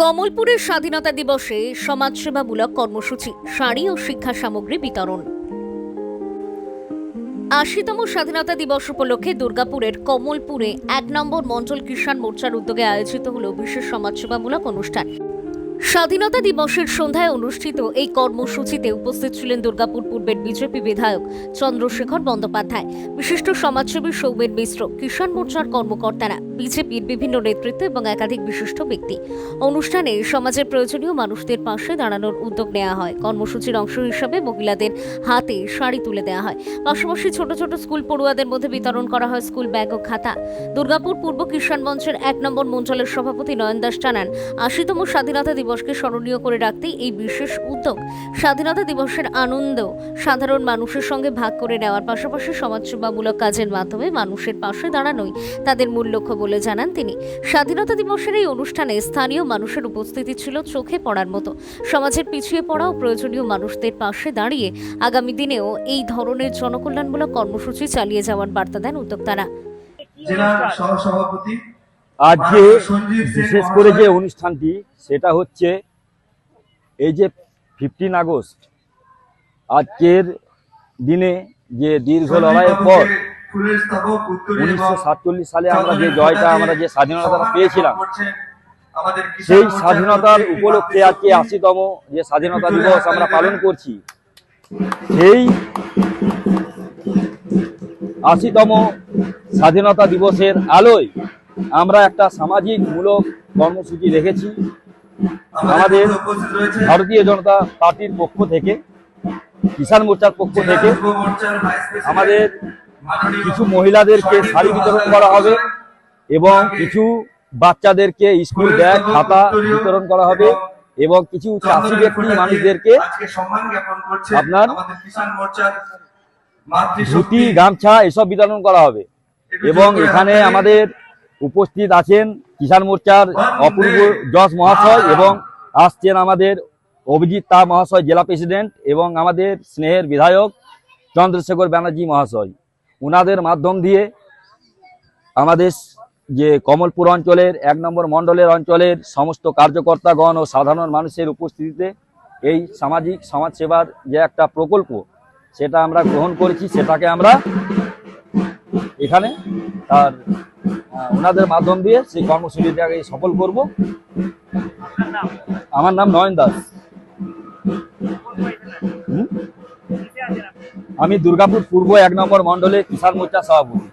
কমলপুরের স্বাধীনতা দিবসে সমাজসেবামূলক কর্মসূচি, শাড়ি ও শিক্ষা সামগ্রী বিতরণ। ৮০তম স্বাধীনতা দিবস উপলক্ষে দুর্গাপুরের কমলপুরে ১ নম্বর মণ্ডল কিষাণ মোর্চার উদ্যোগে আয়োজিত হল বিশেষ সমাজসেবামূলক অনুষ্ঠান। স্বাধীনতা দিবসের সন্ধ্যায় অনুষ্ঠিত এই কর্মসূচিতে উপস্থিত ছিলেন দুর্গাপুর পূর্বের বিজেপি বিধায়ক চন্দ্রশেখর বন্দ্যোপাধ্যায়, বিশিষ্ট সমাজসেবী সৌমেন মিশ্র, কিষাণ মোর্চার কর্মকর্তারা, বিজেপির বিভিন্ন নেতৃত্ব এবং একাধিক বিশিষ্ট ব্যক্তি। অনুষ্ঠানে সমাজের প্রয়োজনীয় মানুষদের পাশে দাঁড়ানোর উদ্যোগ নেওয়া হয়। কর্মসূচির অংশ হিসাবে মহিলাদের হাতে শাড়ি তুলে দেওয়া হয়। পাশাপাশি ছোট ছোট স্কুল পড়ুয়াদের মধ্যে বিতরণ করা হয় স্কুল ব্যাগ ও খাতা। দুর্গাপুর পূর্ব কিষাণ মঞ্চের ১ নম্বর মণ্ডলের সভাপতি নয়ন দাস জানান, ৮০তম স্বাধীনতা দিবসকে স্মরণীয় করে রাখতেই এই বিশেষ উদ্যোগ। স্বাধীনতা দিবসের আনন্দ সাধারণ মানুষের সঙ্গে ভাগ করে নেওয়ার পাশাপাশি সমাজসেবামূলক কাজের মাধ্যমে মানুষের পাশে দাঁড়ানোই তাদের মূল লক্ষ্য বলে জানান তিনি। স্বাধীনতা দিবসের এই অনুষ্ঠানে স্থানীয় মানুষের উপস্থিতি ছিল চোখে পড়ার মতো। সমাজের পিছিয়ে পড়া ও প্রয়োজনীয় মানুষদের পাশে দাঁড়িয়ে আগামী দিনেও এই ধরনের জনকল্যাণমূলক কর্মসূচি চালিয়ে যাওয়ার বার্তা দেন উদ্যোক্তারা। জেলা সহসভাপতি আজকে বিশেষ করে যে অনুষ্ঠানটি সেটা হচ্ছে এই যে 15 আগস্ট, আজকের দিনে যে দীর্ঘ লড়াইয়ের পর 1947 সালে আমরা যে জয়টা, আমরা যে স্বাধীনতা পেয়েছিলাম, সেই স্বাধীনতার উপলক্ষে আজকে ৮০তম যে স্বাধীনতা দিবস আমরা পালন করছি। সেই ৮০তম স্বাধীনতা দিবসের আলোয় আমরা একটা সামাজিক মূলক কর্মসূচি রেখেছি। আমাদের ভারতীয় জনতা পার্টির পক্ষ থেকে, কিষাণ মোর্চার পক্ষ থেকে আমাদের কিছু মহিলাদেরকে শাড়ি বিতরণ করা হবে এবং কিছু বাচ্চাদেরকে স্কুল ব্যাগ খাতা বিতরণ করা হবে এবং কিছু চাষি ব্যক্তি মানুষদেরকে আপনার ধুতি গামছা এসব বিতরণ করা হবে। এবং এখানে আমাদের উপস্থিত আছেন কিষাণ মোর্চার অপূর্ব যশ মহাশয় এবং আসছেন আমাদের অভিজিৎ তা মহাশয়, জেলা প্রেসিডেন্ট, এবং আমাদের স্নেহের বিধায়ক চন্দ্রশেখর ব্যানার্জি মহাশয়। ওনাদের মাধ্যম দিয়ে আমাদের যে কমলপুর অঞ্চলের ১ নম্বর মণ্ডলের অঞ্চলের সমস্ত কার্যকর্তাগণ ও সাধারণ মানুষের উপস্থিতিতে এই সামাজিক সমাজসেবার যে একটা প্রকল্প সেটা আমরা গ্রহণ করেছি, সেটাকে আমরা এখানে তার ওনাদের মাধ্যম দিয়ে সেই কর্মসূচিটাকে সফল করব। আমার নাম নয়ন দাস। আমি দুর্গাপুর পূর্ব ১ নম্বর মণ্ডলে কিষাণ মোর্চা সভাপতি।